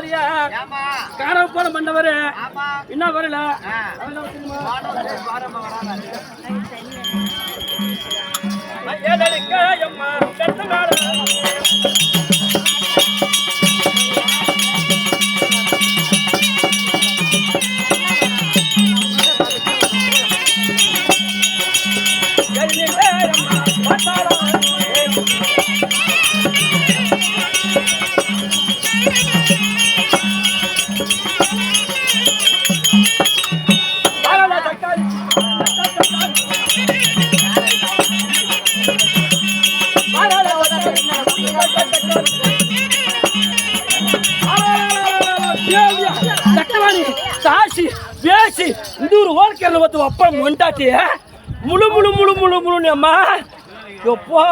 சரியா காண போன பண்ணவரு என்ன வரல அம்மா சாசி பேசி இந்த ஒரு ஓர்க்கர்ல வந்து அப்பா மொண்டாட்டி முழு முழு முழு முழு முழுன்னு அம்மா எப்பா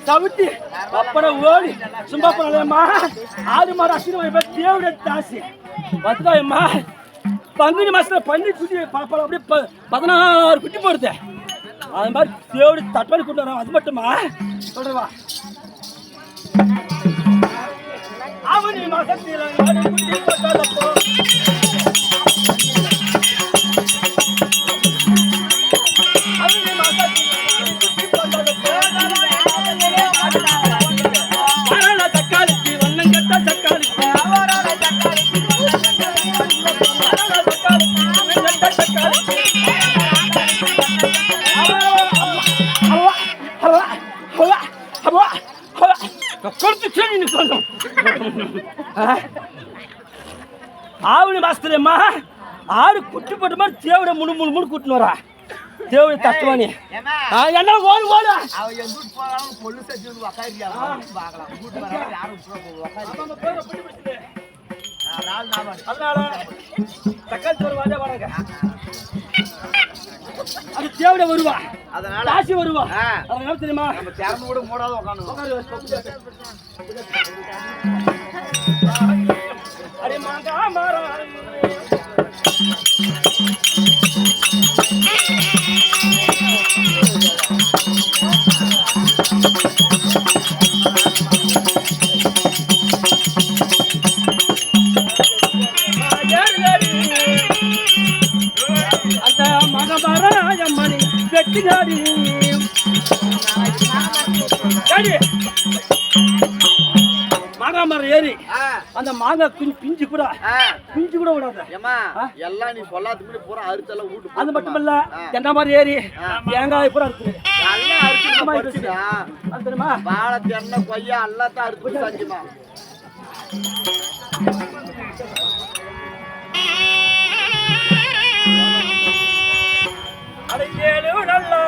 சவுத்தி அப்புறம் ஓடி சும்மா போனேம்மா ஆறு மாதம் அசிங்கமா தேவைய தாசி பத்தாயம்மா பங்குனி மாசத்துல பண்ணி குட்டி அப்படியே 16 குட்டி போடுது அது மாதிரி தேவடி தட்டுவாடி கொண்டு வரோம் அது மட்டுமா சொல்றவா ஆவணி மாசத்துல குட்டி போட்டாலப்போ ஆவணி மாசத்துலம்மா ஆறு குட்டி போட்ட மாதிரி தேவட முழு முழு முழு கூட்டின்னு வரா தேவட தட்டுவானி என்ன ஓடு ஓடு தக்காளி சோறு வாங்க வராங்க அது தேவட வருவா அதனால காசி வருவா அதனால தெரியுமா நம்ம திறந்து கூட மூடாத உட்காந்து अरे मांगा मारा आता मांगा मारा यमनी व्यक्ति गाड़ी गाड़ी மாங்காமரம் ஏறி அந்த மாங்காய் பிஞ்சு கூட விடாத எல்லாம் நீ சொல்லாதுக்கு பூரா அறுத்தெல்லாம் வீட்டு அது மட்டும் இல்ல என்ன மாதிரி ஏறி தேங்காய் பூரா இருக்கு தெரியுமா வாழை தென்னை கொய்யா எல்லாத்தையும் அறுத்து சாஞ்சுமா நல்லா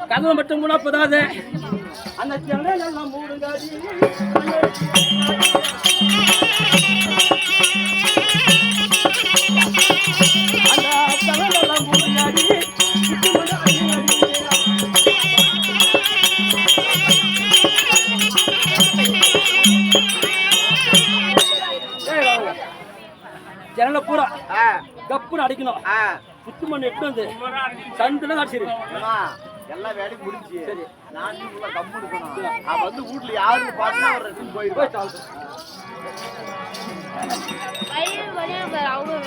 கதவை மட்டும் கூட போதாது அந்த ஜன்னலெல்லாம் மூடுங்காடி அந்த ஜன்னலெல்லாம் மூடுங்காடி ஜன்னல பூரா கப்புன்னு அடிக்கணும் புத்து மண் எட்டு வந்து சண்டுல அடிச்சிரு எல்லாம் வேலைக்கு முடிஞ்சு சரி நான் கம்மு எடுக்கணும் நான் வந்து வீட்டுல யாருக்கு பார்த்தா ஒரு ரெண்டு போயிருக்கோம் அவங்க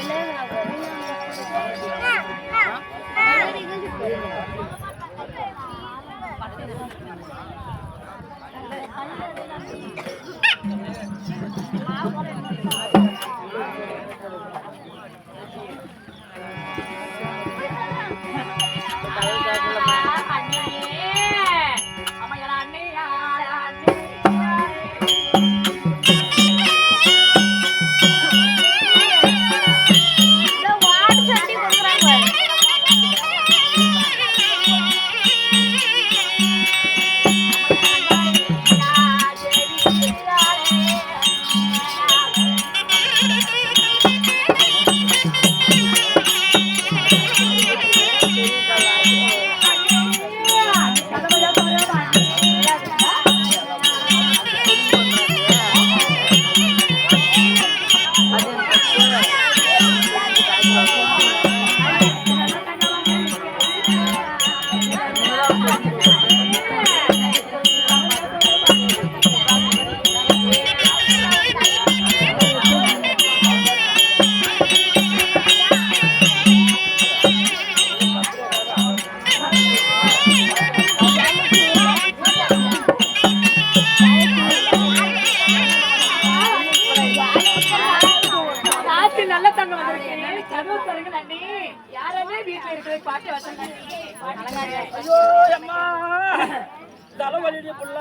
தலைவலிய புள்ள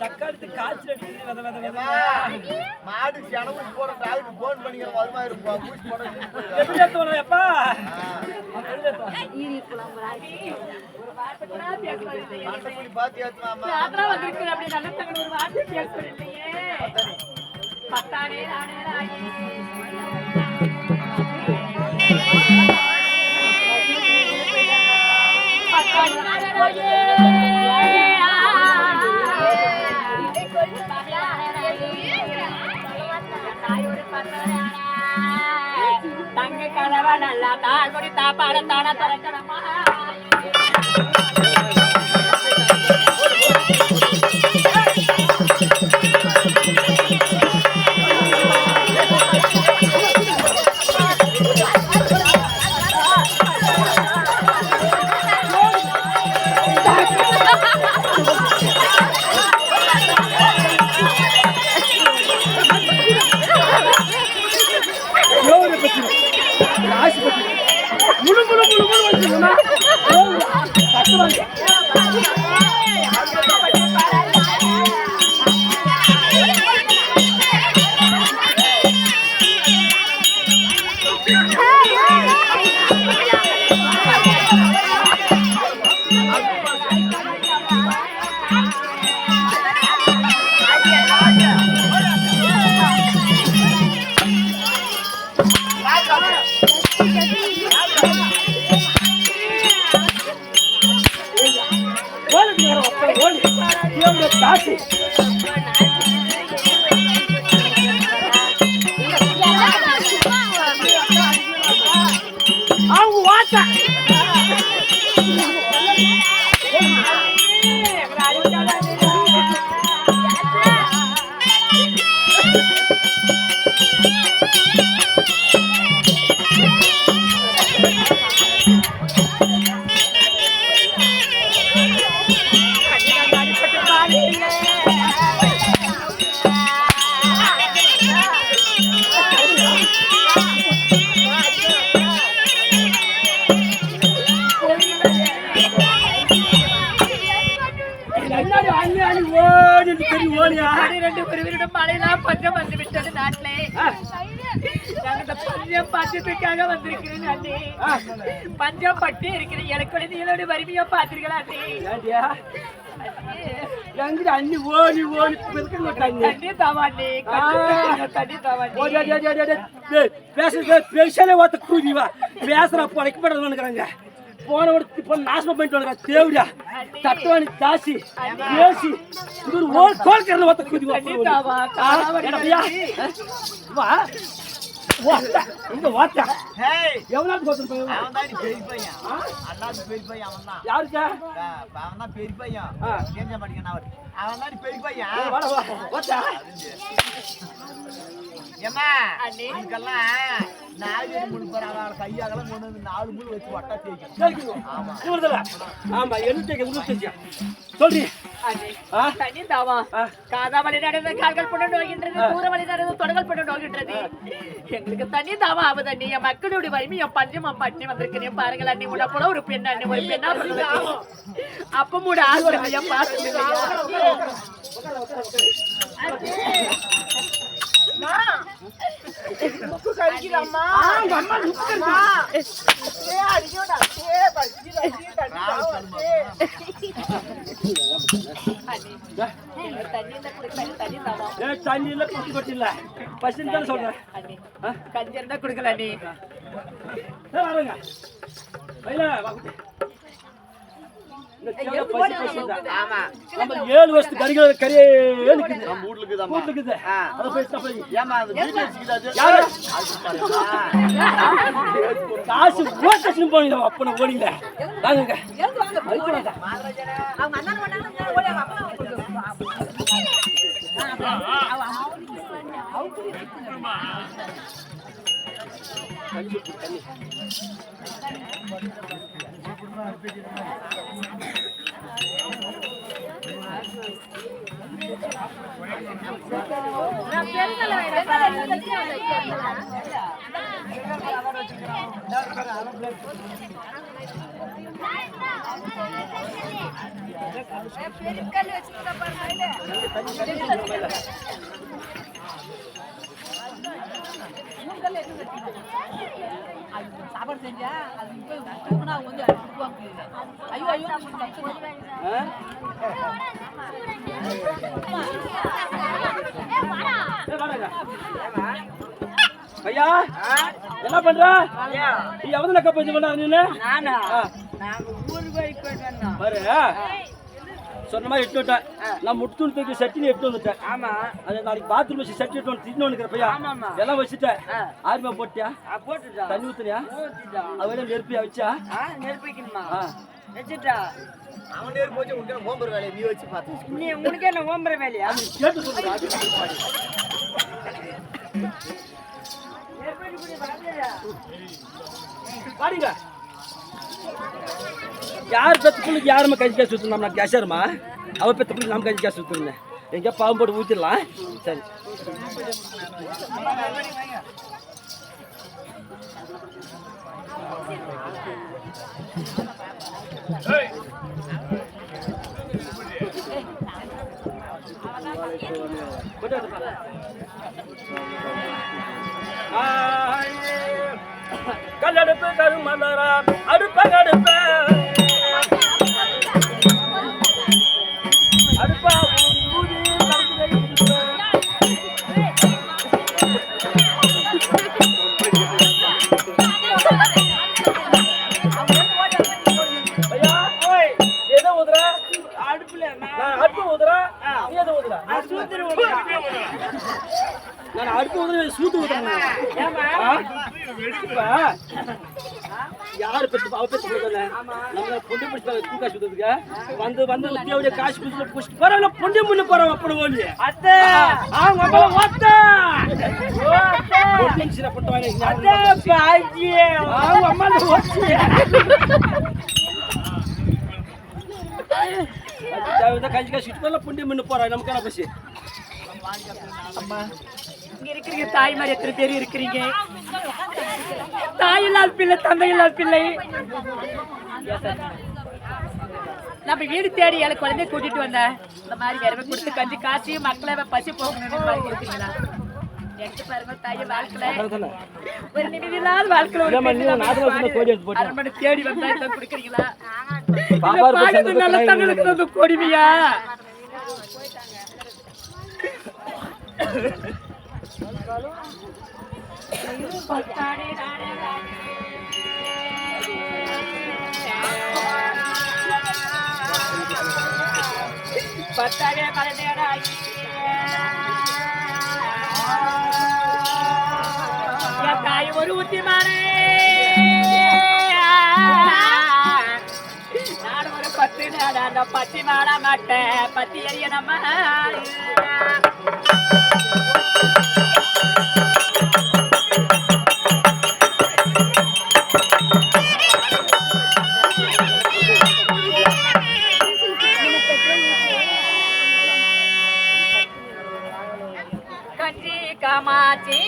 சக்காலத்து காய்ச்சல் அடிக்குது. மாடு செனவு போற டாக்டர் போன் பண்ணிக்கிற வருமா இருப்பா பூச்சி போட எப்படி ஏத்துவா எப்பா பார்த்து ஏத்துவாமா தங்க கலவா நல்லா தாழ் முடி தாப்பாட தானா திறக்கணுமா பஞ்சம் வந்து விட்டது நாட்டிலே. பஞ்சம் பஞ்சத்துக்காக வந்திருக்கிறேன் அண்ணே. பஞ்சம் பட்டு இருக்கிறேன். எனக்கு குழந்தைகளோட வறுமையா பாத்துருக்கலாம் அண்ணி ஓடி ஓடி தண்ணி தாவாண்டி தண்ணி தாவாண்டி பேசல ஓத்த கூதிவா பேசுற படைக்கப்படாதுங்கிறாங்க. போன இப்போ நாசமா பண்ணிட்டு வந்துடுறா தேவடியா தட்டுவாணி தாசி பேசி இது ஒரு ஓல் கோல் கரல ஓத்த கூதிவா வா இங்க வாத்தா ஏய் எவ்வளவு கோத்தம் போய் அவன் தான் பெரிய பையன் அண்ணாது பெரிய பையன் அவன் தான் யாருக்கா அவன் தான் பெரிய பையன் கேஞ்ச மாட்டேங்க அவன் தான் பெரிய பையன் வாடா வா வாத்தா ஏமா இதுக்கெல்லாம் 4 முள் பரவாயில்ல கையாகலாம் கொண்டு வந்து 4 முள் வச்சு வட்டா தேய்க்கணும் ஆமா இவர்தல ஆமா எழுத்துக்கு உருட்டுச்சியா சொல்றீ தண்ணி தாவா காதாவளி நடந்து கால்கள் புண்ணு நோகின்றது தூரவழி நடந்து தொடர்கள் புண்ணு நோகின்றது எங்களுக்கு தண்ணி தாவா ஆகுது அண்ணி என் மக்களுடைய வறுமை என் பஞ்சம் பட்டி வந்திருக்கேன் பாருங்கள் அண்ணி உன்ன போல ஒரு பெண் அண்ணி ஒரு பெண்ணா சொல்லுவேன் அப்ப மூட ஆசிரியர் பார்த்து தண்ணியில குட்டி கொட்டில பசின்னு தான் சொல்றேன் கஞ்சி இருந்தா குடுக்கல நீ வாங்க ஆமா நம்ம 7 வருஷத்து கறிகள் கறியே இருக்குது நம்ம வீட்டுக்கு தான் வீட்டுக்கு அத போய் ஏமா அது வீட்ல வச்சிக்கிட்டாது யாரு காசு ஓட்டச்சு போனீங்க அப்பன ஓடிங்க வாங்குங்க அவங்க அண்ணன் பண்ணாங்க ஓடி அப்பா சாப்பாடு செஞ்சா அது வந்து ஐயோ ஐயோ ஐயா என்ன பண்ற நீ எவ்வளவு லக்க போய் பண்ண நீ நானா நான் ஊருக்கு போயிட்டேன் பாரு சொன்ன மாதிரி எட்டு விட்டேன் நான் முட்டுன்னு தூக்கி சட்டினி எடுத்து வந்துட்டேன் ஆமா அது நாளைக்கு பாத்ரூம் வச்சு சட்டி எடுத்து வந்து தின்னு வந்துக்கிற பையா எல்லாம் வச்சுட்டேன் ஆர்மா போட்டியா போட்டுட்டா தண்ணி ஊத்துறியா அவரே நெருப்பியா வச்சா நெருப்பு வைக்கணுமா வச்சுட்டா அவன் நேர் போச்சு உனக்கு ஹோம்வொர்க் வேலையை நீ வச்சு பார்த்து நீ உனக்கு என்ன ஓம்பர வேலையா கேட்டு சொல்லுங்க பாருங்க யார் பெத்துக்குள்ளுக்கு யாருமே கஞ்சி காசு ஊற்றணும் நான் கேஷாருமா அவள் பெத்துக்குள்ளுக்கு நம்ம கஞ்சி காசு ஊற்றுருங்க எங்கேயா பாவம் போட்டு ஊற்றிடலாம் சரி கல்லடுப்பு கருமலரா அடுப்ப கடுப்ப அடுப்பா ஊதி ஐயா ஓய் எதை ஊதுற அடுப்புல அடுப்பு ஊதுற நீ எதை ஊதுற நான் அடுப்பு ஊதுற சூத்து ஊதுறேன் யாரு பெற்று அவ பெற்று கொடுக்கல நம்ம பொண்டி பிடிச்ச தூக்கா சுத்ததுக்கு வந்து வந்து தேவைய காசு பிடிச்சி புடிச்சு பரவாயில்ல பொண்டி முன்ன போறோம் அப்படி ஓடி அத்தை அவங்க அப்பா ஓத்த பொண்டி சின்ன பொண்ணு வாங்க அத்தை பாஜி அவங்க அம்மா ஓச்சி தேவையா கஞ்சி காசு கிட்ட பொண்டி முன்ன போறோம் நமக்கு என்ன பசி அம்மா இங்க இருக்கிறீங்க தாய் மாதிரி எத்தனை பேர் இருக்கிறீங்க தாயில்லாத பிள்ளை தந்தையில்லாத பிள்ளை நம்ம வீடு தேடி ஏழை குழந்தைய கூட்டிட்டு வந்தேன் இந்த மாதிரி விரவை கொடுத்து கஞ்சி காசி மக்களை பசி போகணும்னு இருக்கீங்களா எடுத்து பாருங்க தாய் வாழ்க்கையில ஒரு நிமிடம் இல்லாத வாழ்க்கையில அரண்மனை தேடி வந்தா இதை குடுக்குறீங்களா நல்ல தமிழுக்கு வந்து கொடுமையா பத்தாடே பலனேடாய் குட்டிமானே நான் ஒரு பத்து நாட பத்தி மாட மாட்டேன் பத்தி எரிய நம்ம கஞ்சி காமாட்சி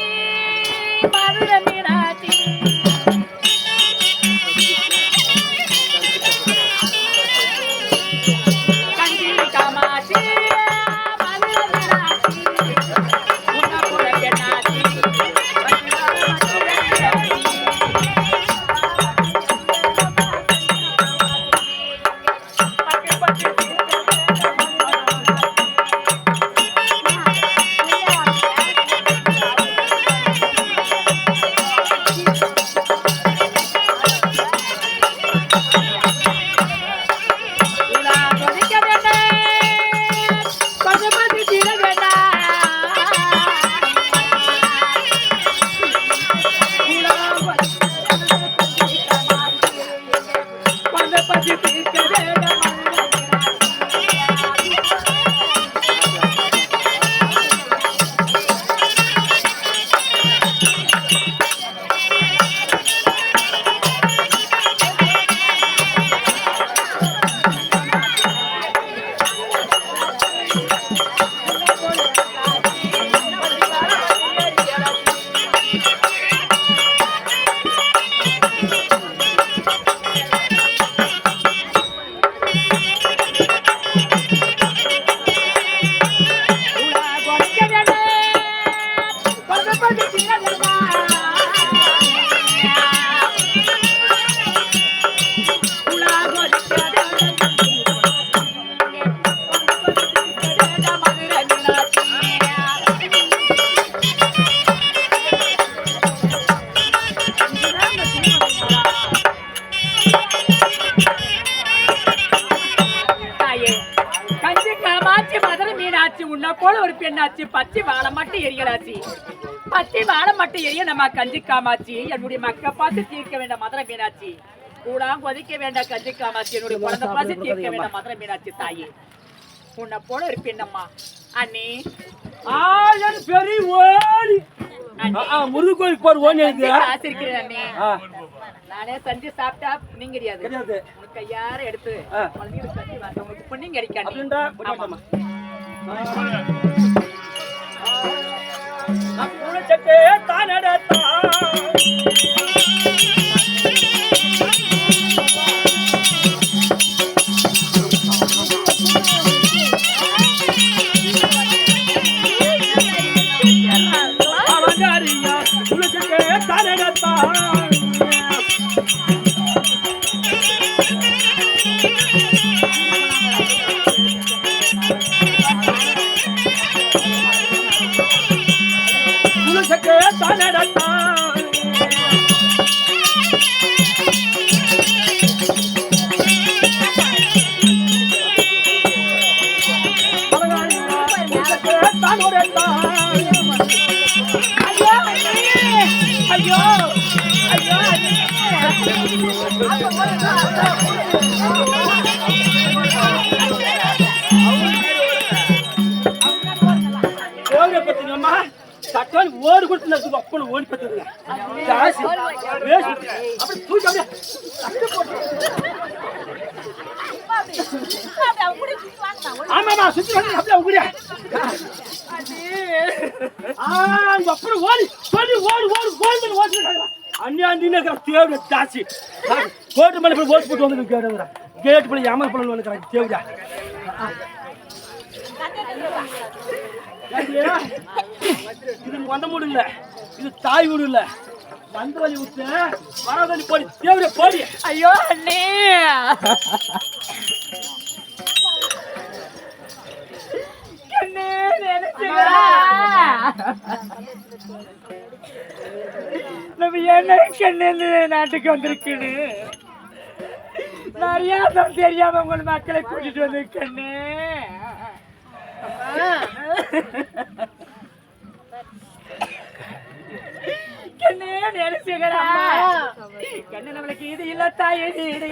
மதுரை மீனாட்சி கஞ்சி காமாட்சி மதுரை மீனாட்சி உன்ன புற பெண்ணாட்சி உன்ன போல ஒரு பெண்ணாச்சு பச்சை வாழை மட்டும் எரியலாச்சு பச்சை வாழை மட்டும் எரிய நம்ம கஞ்சி காமாச்சி என்னுடைய மக்க பார்த்து தீர்க்க வேண்டாம் மதுரை மீனாட்சி கூட கொதிக்க வேண்டாம் கஞ்சி காமாச்சி என்னுடைய குழந்தை பார்த்து தீர்க்க வேண்டாம் மதுரை மீனாட்சி தாயே உன்ன போல ஒரு பெண்ணம்மா அண்ணே ஆயன் பெரிய ஓடி முருகு கோயிலுக்கு போற ஓடி காசு இருக்கிறேன் அண்ணே நானே செஞ்சு சாப்பிட்டா நீங்க கிடையாது கையார எடுத்து குழந்தைங்களுக்கு கஞ்சி வாங்க உங்களுக்கு பொண்ணுங்க கிடைக்காது சட்டே தானடத்தா அவங்காரியா உலகே தானடத்தா ஐயோ ஐயோ பத்தினம்மா தக்காளி ஓடு கொடுத்து அப்படி ஓடி பத்துங்க அப்படி தூக்கி ஆமாமா சுத்தி வந்து அப்படியே உங்குறியா அப்புறம் ஓடி சொல்லி ஓடு ஓடு ஓடு ஓடி அந்நியாண்டின்னு தேவையா ஜாஸ்தி கோட்டு மேலே போய் ஓட்டு போட்டு வந்து கேட்டு கேட்டு போய் ஏமாறு பண்ணு வந்து தேவையா இது வந்த மூடு இல்ல இது தாய் வீடு இல்ல வந்த வழி விட்டு வரவழி போடி தேவையா போடி ஐயோ அண்ணே நம்ம என்ன கண்ணு நாட்டுக்கு வந்திருக்குன்னு நிறைய தெரியாம உங்க மக்களை கூட்டிட்டு வந்திருக்கண்ணு கண்ணே நினைச்சுக்கிறா கண்ணு நம்மளுக்கு இது இல்ல தாயே நீடு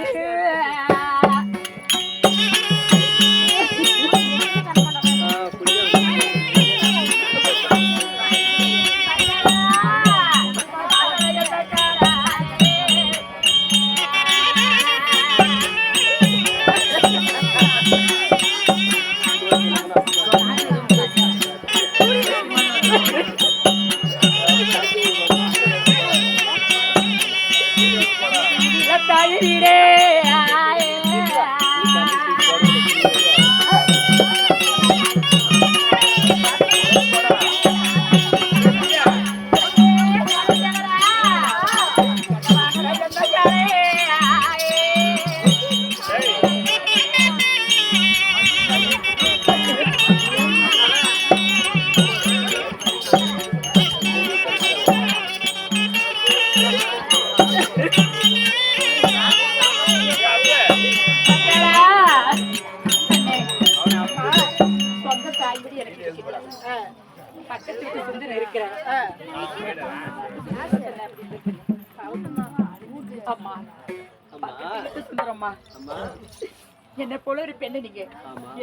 என்ன போல ஒரு பெண்ணு நீங்க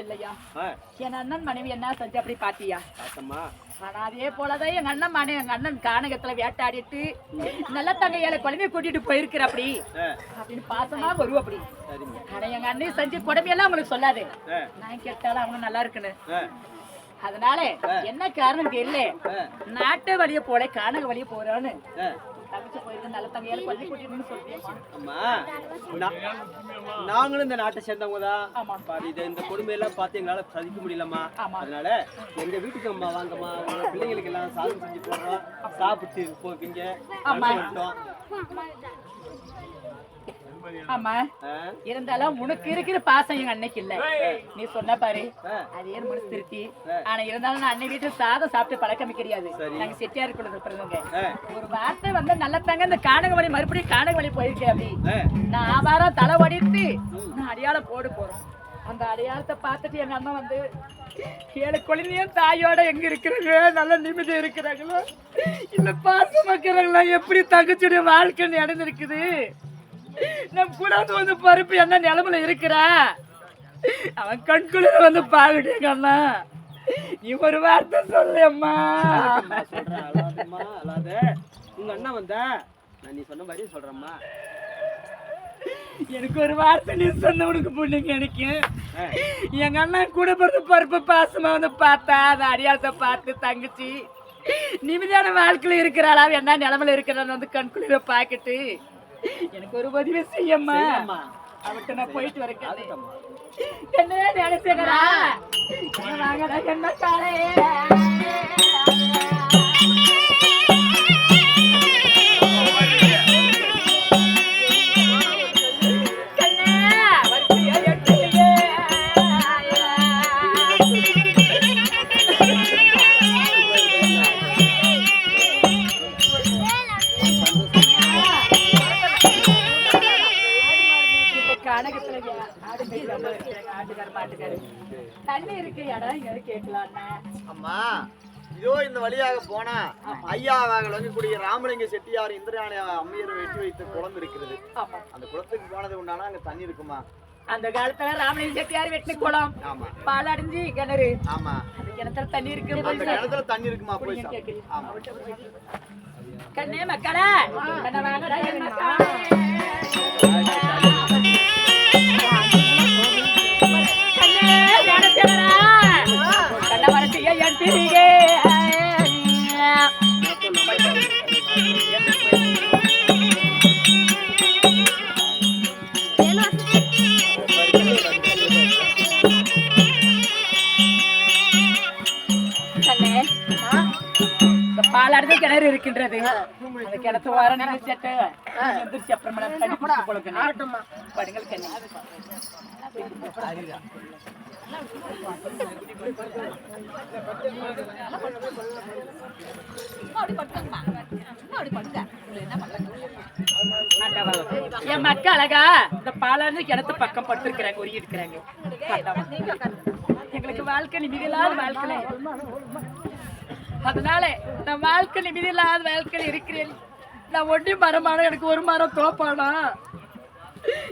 இல்லையா என் அண்ணன் மனைவி என்ன செஞ்சு அப்படி பாத்தியா ஆனா அதே போலதான் எங்க அண்ணன் மனைவி எங்க அண்ணன் கானகத்துல வேட்டாடிட்டு நல்ல தங்க ஏழை குழந்தைய கூட்டிட்டு போயிருக்கிற அப்படி அப்படின்னு பாசமா வருவோம் அப்படி ஆனா எங்க அண்ணன் செஞ்சு கொடுமையெல்லாம் உங்களுக்கு சொல்லாது நான் கேட்டாலும் அவங்க நல்லா இருக்குன்னு அதனால என்ன காரணம் தெரியல நாட்டு வழிய போல கானக வழிய போறான்னு நாங்களும் இந்த நாட்டை சேர்ந்தவங்க தான். இந்த கொடுமையெல்லாம் பார்த்து எங்களால சதிக்க முடியலம்மா. அதனால எங்க வீட்டுக்கு அம்மா வாங்கம்மா, பிள்ளைங்களுக்கு எல்லாம் சாதம் செஞ்சு போடுறோம், சாப்பிட்டு போவீங்க. ஆமா இருந்தாலும் உனக்கு இருக்கிற பாசம் எங்க அன்னைக்கு இல்ல. நீ சொன்ன பாரு அதே மனசு திருத்தி. ஆனா இருந்தாலும் நான் அன்னை வீட்டுல சாதம் சாப்பிட்டு பழக்கமே கிடையாது. நாங்க செட்டியாரு கூட பிறந்தவங்க. ஒரு வார்த்தை வந்து நல்ல தாங்க இந்த கானகவழி மறுபடியும் கானகவழி போயிருக்கேன் அப்படி நான் ஆவாரம் தலை வடித்து நான் அடையாளம் போட போறோம். அந்த அடையாளத்தை பார்த்துட்டு எங்க அம்மா வந்து ஏழு குழந்தையும் தாயோட எங்க இருக்கிறாங்க நல்ல நிம்மதி இருக்கிறாங்களோ இல்ல பாசம் வைக்கிறாங்களா எப்படி தங்கச்சியுடைய வாழ்க்கை நடந்திருக்குது. நம் கூட வந்து பருப்பு என்ன நிலைமையில இருக்கிறா அவன் கண்குளிர வந்து பாக்குட்டு எங்க அண்ணா நீ ஒரு வார்த்தை சொல்லு அம்மா. உங்க அண்ணா வந்தா நான் நீ சொன்ன மாதிரி சொல்றேம்மா. எனக்கு ஒரு வார்த்தை நீ சொன்ன உனக்கு புண்ணிங்க எனக்கு எங்க அண்ணா கூட பிறந்த பருப்பு பாசமா வந்து பார்த்தா அந்த அடியாளத்தை பார்த்து தங்கச்சி நிம்மதியான வாழ்க்கையில இருக்கிறாளா என்ன நிலைமையில இருக்கிறான்னு வந்து கண்குளிர பாக்கிட்டு எனக்கு ஒரு உதவி செய்யம்மா. அவர்கிட்ட நான் போயிட்டு வரேன். என்ன நினைச்சேங்கடா வாங்கடா என்ன காலே இந்த வழியாக போனா ஐயா வழங்கக்கூடிய ராமலிங்க செட்டியார் இந்திராணி அம்மையரை வெட்டி வைத்து குளம் இருக்கிறது. அந்த குளத்துக்கு போனது உண்டானா அங்க தண்ணி இருக்குமா? அந்த காலத்துல ராமலிங்க செட்டியார் வெட்டி குளம் பால் அடைஞ்சு கிணறு. ஆமா அந்த கிணத்துல தண்ணி இருக்கு. அந்த கிணத்துல தண்ணி இருக்குமா? போய் கண்ணே மக்களே கண்ண வாங்கடா என் கண்ண வரட்டிய என் திரிகே பாலாடுது கிணறு இருக்கின்றது. அந்த கிணத்து வார நினைச்சிட்டு எந்திரிச்சு அப்புறமா படுங்கள் கண்ணு என் மக்கள் அழகா இந்த பாலாறு கிணத்து பக்கம் படுத்திருக்கிறாங்க, ஒருங்கி இருக்கிறாங்க. எங்களுக்கு வாழ்க்கை நிம்மதியில்லாத வாழ்க்கை. அதனால நான் வாழ்க்கை நிம்மதியில்லாத வாழ்க்கையில் இருக்கிறேன். நான் ஒண்டி மரமான எனக்கு ஒரு மரம் தோப்பானா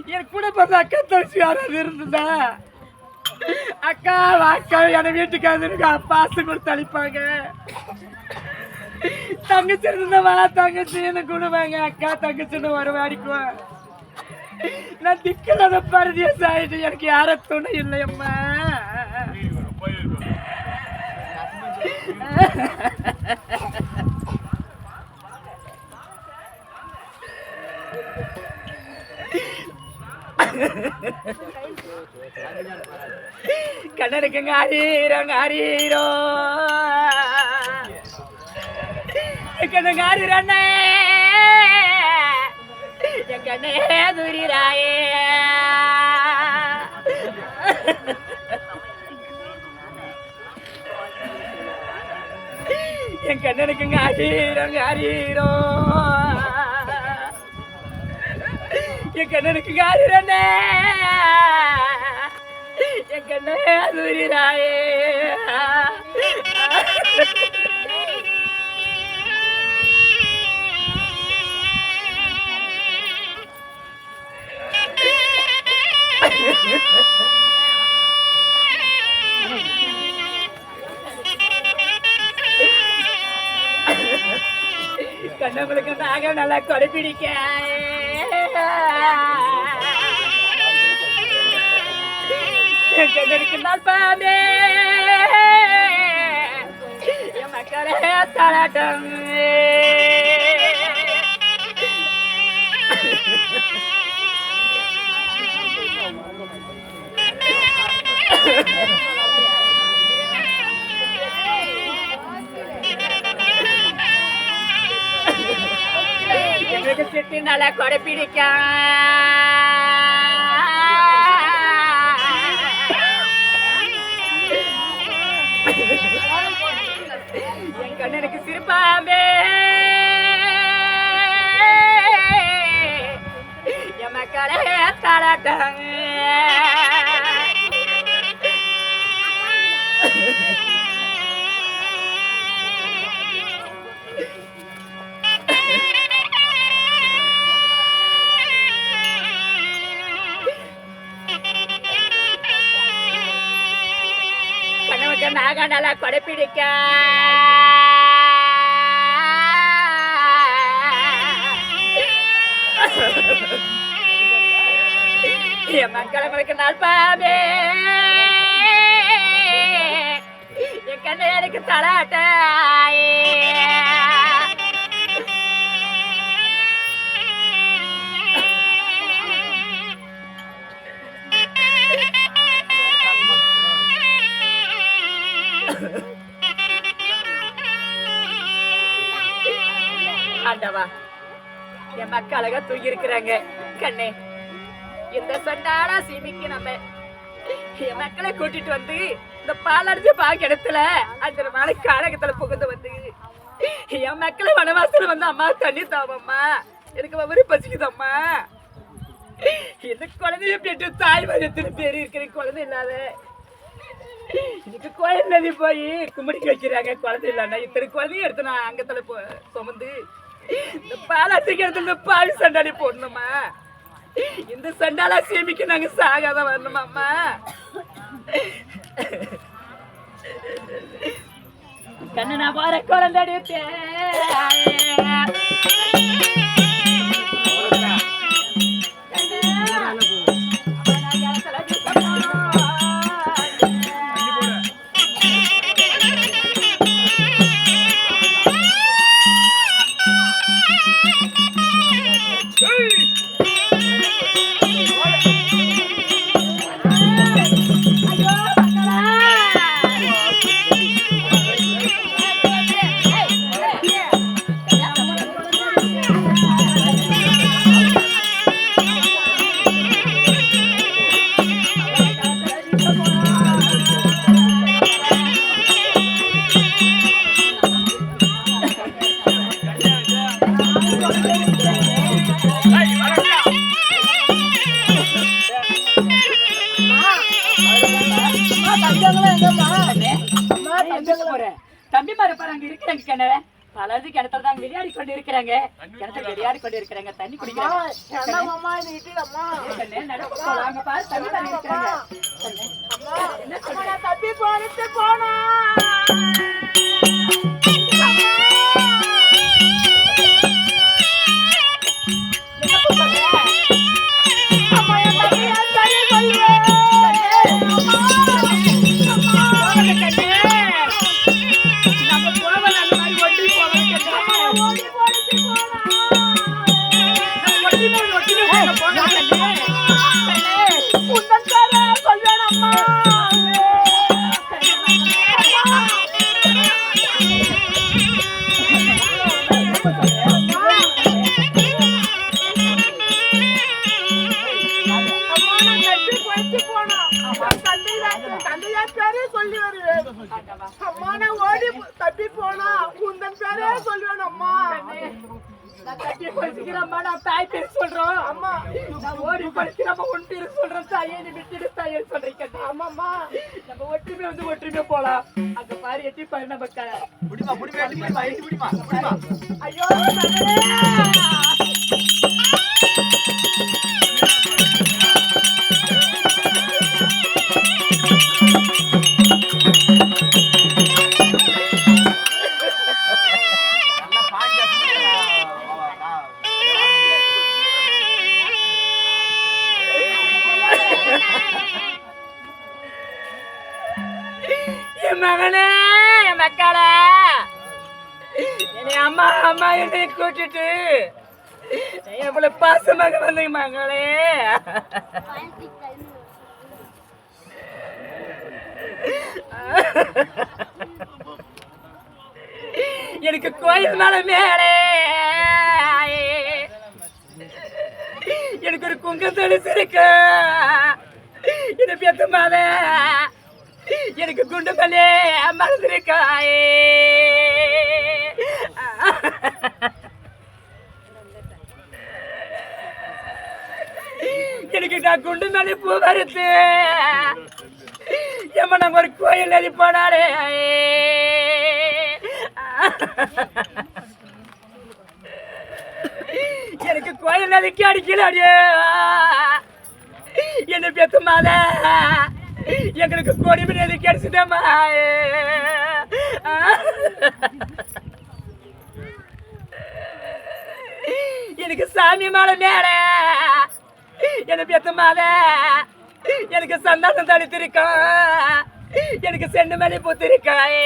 எனக்கு கூட பிறந்த அக்கா தங்கச்சி யாராவது இருந்ததா அக்கா அக்கா என வீட்டுக்கு பாசு கொடுத்து அழிப்பாங்க தங்கச்சி இருந்தவா தங்கச்சின்னு கொடுவாங்க அக்கா தங்கச்சின்னு வருவாடிக்குவேன் நான் திக்கலாத பரதேச ஆயிட்டு எனக்கு யார துணை இல்லையம்மா கண்ணனுக்கு ஆரீரோ கண்ணனுக்கு ஆரீரண்ணே என் கண்ணே துரிராயே என் கண்ணனுக்கு ஆரீரோ என் கண்ணனுக்கு ஆரீரண்ணே என் கண்ணே துரிராயே கண்ணங்களுக்கு நாக நல்லா கொடைப்பிடிக்க கண்ணனுக்கு நான் பாமே என் மக்களே தலாட்டம் எங்களுக்கு சிட்டி நல்லா கொடை பிடிக்க என் கண்ணனுக்கு சிரிப்பாமே என் மக்களே தாளாட்டாங்க நாக நல்லா கொடைப்பிடிக்க என் மக்களுக்கு நல்பாமே என் கண்ணை எனக்கு தலாட்டாயே ஆண்டவா என் மக்கள் அழகா தூங்கி இருக்கிறாங்க கண்ணே இந்த சொன்னாடா சீமிக்கு நம்ம என் மக்களை கூட்டிட்டு வந்து இந்த பாலடைஞ்ச பாக்கிடத்துல அந்த மலை காலகத்துல புகுந்து வந்து என் மக்களை வனவாசல வந்து அம்மா தண்ணி தாவம்மா எனக்கு ஒவ்வொரு பசிக்குதம்மா இந்த குழந்தைய பெற்று தாய் மதத்துல பேரு இருக்கிற குழந்தை இல்லாத இன்னைக்கு கோயில் நதி போய் கும்பிடிக்க வைக்கிறாங்க குழந்தை இல்லைன்னா இத்தனை குழந்தையும் எடுத்து நான் அங்கத்துல சுமந்து இந்த பாலாத்துக்கு எடுத்து இந்த பாவி சண்டாடி போடணுமா இந்த சண்டாலா சேமிக்க நாங்க சாகாத வரணுமாம்மா கண்ணு நான் போற குழந்தை தம்பி மாதிரி பாரு அங்க இருக்கிறாங்க கிணறு அதாவது கிணத்துல தான் விளையாடி கொண்டு இருக்கிறாங்க. கிணத்துல விளையாடி கொண்டு இருக்கிறாங்க. தண்ணி குடிக்கிறாங்க. அங்க பாரு தண்ணி தண்ணி இருக்கிறாங்க. தப்பி போனது போனா தப்பி போனா உந்தன் பேரே சொல்லுவேன் அம்மா. கட்டி படிக்கிறம்மா நான் தாய் பேர் சொல்றோம். அம்மா நான் ஓடி படிக்கிறம்மா உன் பேர் சொல்றேன். தாயே நீ விட்டுடு தாயே சொல்றீங்க. ஆமாம்மா நம்ம ஒற்றுமை வந்து ஒற்றுமை போலாம். அங்க பாரு எட்டி பாரு நம்ம ஐயோ என் மகனே என் மக்கால என்னை அம்மா அம்மா என்னை கூட்டிட்டு எவ்வளவு பாசமாக வந்த மகளே. எனக்கு கோயில் மேல மேலே எனக்கு ஒரு குங்கம் தெளிச்சிருக்கு. இது பெத்த மாத எனக்கு குண்டு மல்லே மறந்துருக்காயே. எனக்கு நான் குண்டு மேலே பூ வருத்து ஏமா நாங்க ஒரு கோயில் நெறி போனாரே. எனக்கு கோயில் நதிக்கு அடிக்கலாடியே. என்ன பெத்த மாத எங்களுக்கு கொடிமணி எது கிடைச்சிட்டமா. எனக்கு சாமி மாலை மேல என்ன பெத்த மாத எனக்கு சந்தானம் தடுத்திருக்கான். எனக்கு செண்டு மணி பூத்திருக்காயே.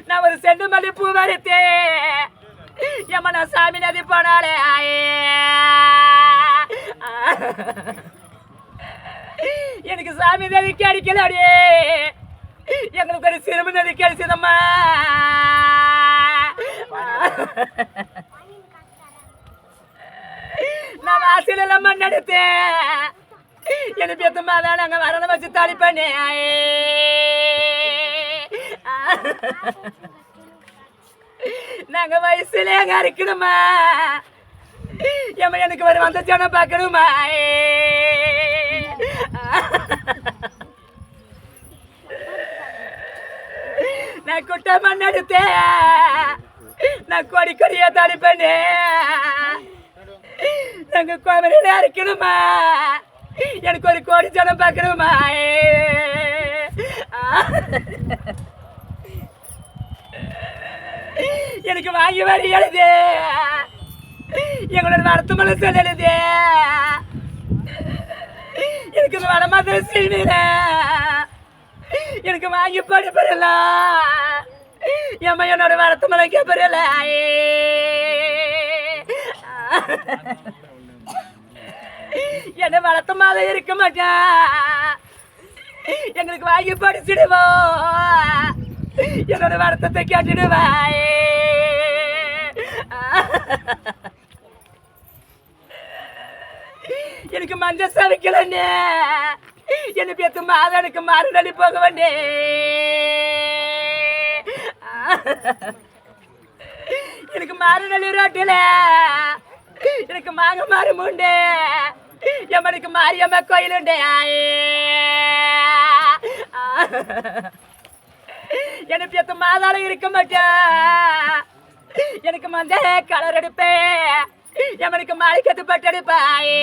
நான் ஒரு செண்டு மல்லி பூ வரைத்தேன். ஏமா நான் சாமி நதி போனாலே. எனக்கு சாமி நதிக்கு அடிக்கலாடியே. எங்களுக்கு ஒரு சிறுமி நதிக்கு அடிச்சதம்மா. நான் வாசல் எல்லாம் மண் எடுத்தேன். எனக்கு எத்தமா தான் நாங்க வரணும் வச்சு தாலி பண்ணேன். நாங்க வயசுல எங்க இருக்கணுமா. ஏமா எனக்கு ஒரு வந்த ஜனம் பார்க்கணுமா. நான் குட்டை மண் எடுத்தேன். நான் கொடி கொடியா தாலி பண்ணேன். நாங்க கோமரில இருக்கணுமா. எனக்கு ஒரு கோடி ஜனம் பார்க்கணுமா. எனக்கு வாங்கி வரி எழுது. எங்களோட வருத்தமலை சொல்ல எழுது. எனக்கு இந்த வடமாத்திர செய்வீர எனக்கு வாங்கி படிப்பறலாம். ஏமா என்னோட வருத்தமலை கேப்பறல. என்ன வளர்த்த மாதிரி இருக்க மாட்டேன். எங்களுக்கு வாங்கி படிச்சிடுவோம். என்னோட வருத்தத்தை கேட்டுடுவாயே. எனக்கு மஞ்சள் சமைக்கலன்னு என்ன பேத்து மாதனுக்கு மாறுதலி போக வேண்டே. எனக்கு மாறுதலி ரோட்டில எனக்கு மாங்க மாறு முண்டே. எம்மனுக்கு மாரியம்மா கோயில் உண்டே. எனக்கு எத்த மாதால இருக்க மாட்டா எனக்கு மஞ்ச கலர் எடுப்பேன் எவனுக்கு மாளிகத்து பட்டு எடுப்பாயே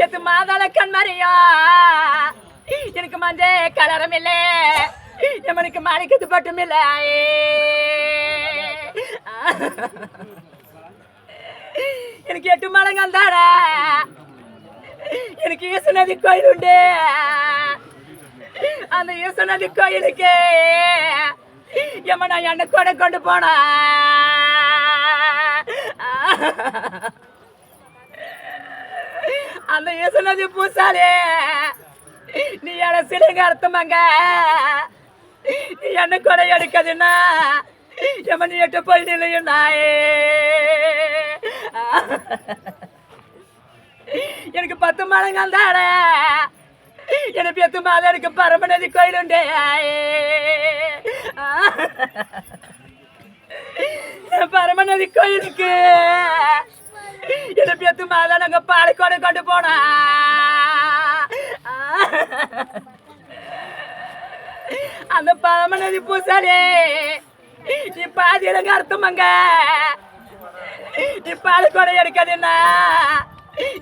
எத்து மாதாள கண்மறியா எனக்கு மஞ்ச கலரம் இல்லை எவனுக்கு மாளிகத்து பட்டும் இல்லை எனக்கு 8 மலங்கந்தாட எனக்கு ஈசநதி கோயில் உண்டு அந்த ஈசநதி கோயிலுக்கு எம்ம நான் என்ன கூட கொண்டு போனா அந்த ஈசநதி பூசாலே நீ என சிலைங்க அர்த்தமாங்க நீ என்ன கொடை எடுக்காதுன்னா எம்ம நீ 8 போய் நிலையும் நாயே எனக்கு 10 மலங்கந்தாட எனக்கு 8 மாதம் எனக்கு பரமநதி கோயில் உண்டு பரமநதி கோயிலுக்கு எனக்கு 8 மாதம் நாங்க பாலக்கோடு கொண்டு போனா அந்த பரமநதி பூசாலே நீ பாதி எனக்கு அர்த்தமாங்க நீ பாலக்கோடை எடுக்காதுன்னா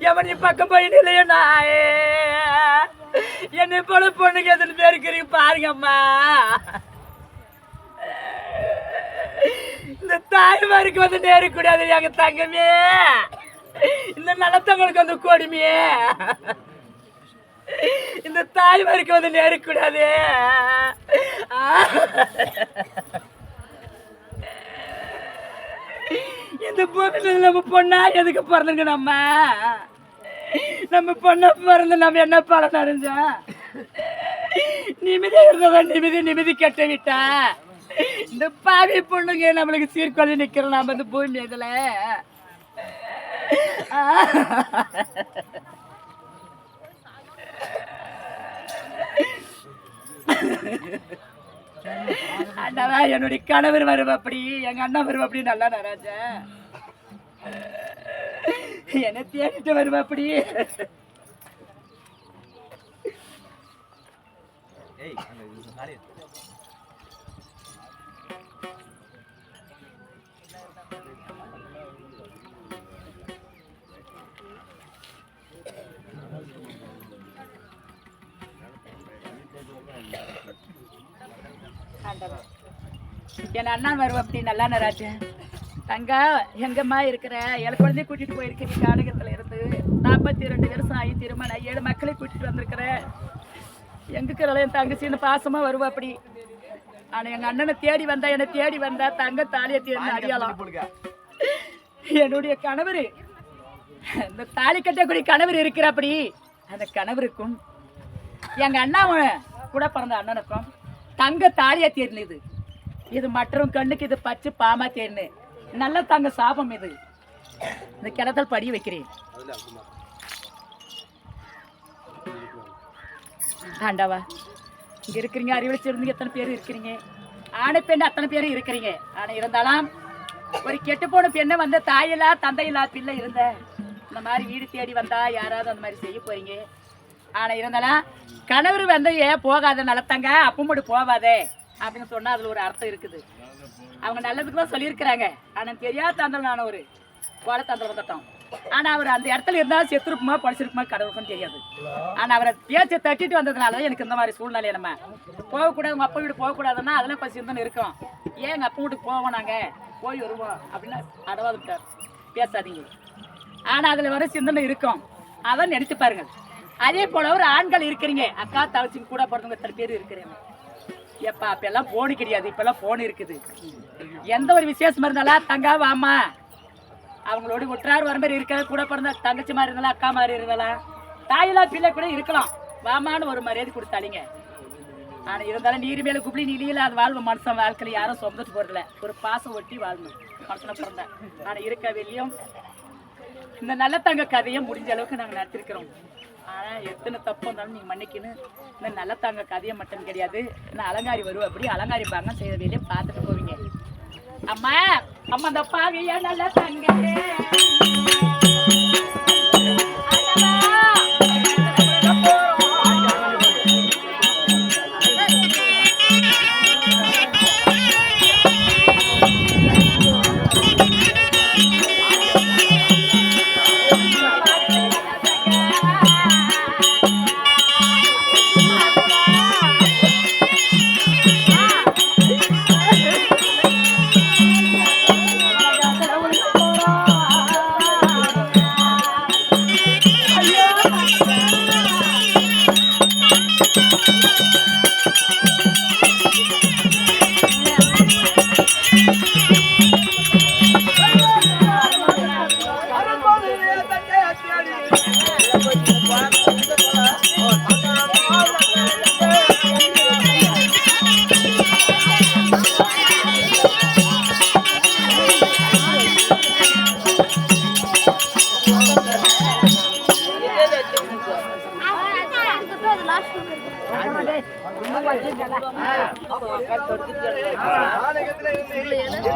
எவன் நீ பக்கம் போய் நிலையண்ணா என்னை போல பொண்ணுக்கு எத்தனை பேர் இருக்கிறீங்க பாருங்கம்மா இந்த தாய்மாருக்கு வந்து நேரக்கூடாது எங்க தங்கமே இந்த நலத்தங்களுக்கு வந்து கொடுமையே இந்த தாய்மாருக்கு வந்து நேரக்கூடாது இந்த பூமியில நம்ம பொண்ணா எதுக்கு பிறந்துங்க நம்ம பொண்ணை பிறந்து நம்ம என்ன பலன் அடைஞ்சோம் நிமிதி இருந்தவன் நிமிதி கட்ட விட்டா இந்த பாவி பொண்ணுங்க நம்மளுக்கு சீர்கொள்ளி நிக்கிறோம் நம்ம இந்த பூமி இதுல அண்ணா என்னுடைய கணவர் வருவ அப்படி எங்க அண்ணா வருவ அப்படி நல்லா நராஜ என்ன தேடிட்டு வருவ அப்படி என் அண்ணா வருவ அப்படி நல்லா நராஜ தங்க எங்கம்மா இருக்கிற 7 குழந்தைய கூட்டிட்டு போயிருக்கேன் காலகத்துல இருந்து 42 வருஷம் ஆகி திருமணம் 7 மக்களை கூட்டிட்டு வந்திருக்கிறேன் எங்குக்கிறாள் என் தங்கச்சின்னு பாசமா வருவா அப்படி ஆனா எங்க அண்ணனை தேடி வந்தா என்னை தேடி வந்தா தங்க தாலியை தேடி அடியாலாம் என்னுடைய கணவர் இந்த தாலி கட்டக்கூடிய கணவர் இருக்கிற அப்படி அந்த கணவருக்கும் எங்க அண்ணாவும் கூட பிறந்த அண்ணனுக்கும் தங்க தாலியா தேர்ந்தது இது மற்றவங்க கண்ணுக்கு இது பச்சை பாமா தேர்னு நல்ல தங்க சாபம் இது இந்த கிணத்தல் படி வைக்கிறேன் ஆண்டாவா இங்க இருக்கிறீங்க அறிவிச்சிருந்தீங்க எத்தனை பேர் இருக்கிறீங்க ஆணை பெண் அத்தனை பேரும் இருக்கிறீங்க ஆனா இருந்தாலும் ஒரு கெட்டு போன பெண்ணை வந்த தாயில்லா தந்தையில்லா பிள்ளை இருந்த இந்த மாதிரி வீடு தேடி வந்தா யாராவது அந்த மாதிரி செய்ய போறீங்க ஆனா இருந்தாலும் கணவர் வந்து ஏன் போகாத நல்லத்தாங்க அப்ப மட்டும் போவாதே அப்படின்னு சொன்னா அதுல ஒரு அர்த்தம் இருக்குது அவங்க நல்லதுக்கு தான் சொல்லியிருக்கிறாங்க ஆனா தெரியாத தந்தல் நான் ஒரு கோல தந்தல் வந்துட்டோம் ஆனா அவர் அந்த இடத்துல இருந்தாலும் செத்துருக்குமா படிச்சிருக்குமா கடவுளுக்கும் தெரியாது ஆனா அவரை பேச்சை தட்டிட்டு வந்ததுனால எனக்கு இந்த மாதிரி சூழ்நிலை நம்ம போகக்கூடாது உங்க அப்பா வீடு போகக்கூடாதுன்னா அதெல்லாம் கொஞ்சம் சிந்தனை இருக்கும் ஏன் எங்க அப்பா வீட்டுக்கு போவோம் நாங்க போய் வருவோம் அப்படின்னு அடவாது பேசாதீங்க ஆனா அதுல வர சிந்தனை இருக்கும் அதான் நினைத்து பாருங்க அதே போல ஒரு ஆண்கள் இருக்கிறீங்க அக்கா தங்கச்சிங்க கூட பிறந்தவங்க எத்தனை பேர் இருக்கிறீங்க எப்பா அப்பெல்லாம் போனு கிடையாது இப்பெல்லாம் போன் இருக்குது எந்த ஒரு விசேஷமா இருந்தாலும் தங்கா வாமா அவங்களோட ஒற்றார் வர மாதிரி இருக்க கூட பிறந்த தங்கச்சி மாதிரி இருந்தாலும் அக்கா மாதிரி இருந்தாலும் தாயிலா பிள்ளை கூட இருக்கலாம் வாமான்னு ஒரு மரியாதை கொடுத்தாலிங்க ஆனா இருந்தாலும் நீர் மேல குப்பி நீல அது வாழ்வு மனுஷன் வாழ்க்கையில யாரும் சொந்தத்து போறதில்ல ஒரு பாசம் ஒட்டி வாழணும் மனுஷனை பிறந்த ஆனா இருக்க வெளியும் இந்த நல்ல தங்க கதையை முடிஞ்ச அளவுக்கு நாங்க நடத்திருக்கிறோம் ஆனா எத்தனை தப்பு இருந்தாலும் நீங்க மன்னிக்கணும் இந்த நல்ல தாங்க கதையை மட்டும் கிடையாது நான் அலங்காரி வருவேன் அப்படி அலங்காரி பாங்க செய்ய வேலையை பார்த்துட்டு போவீங்க அம்மா அம்மா அந்த பாவியா நல்ல தங்க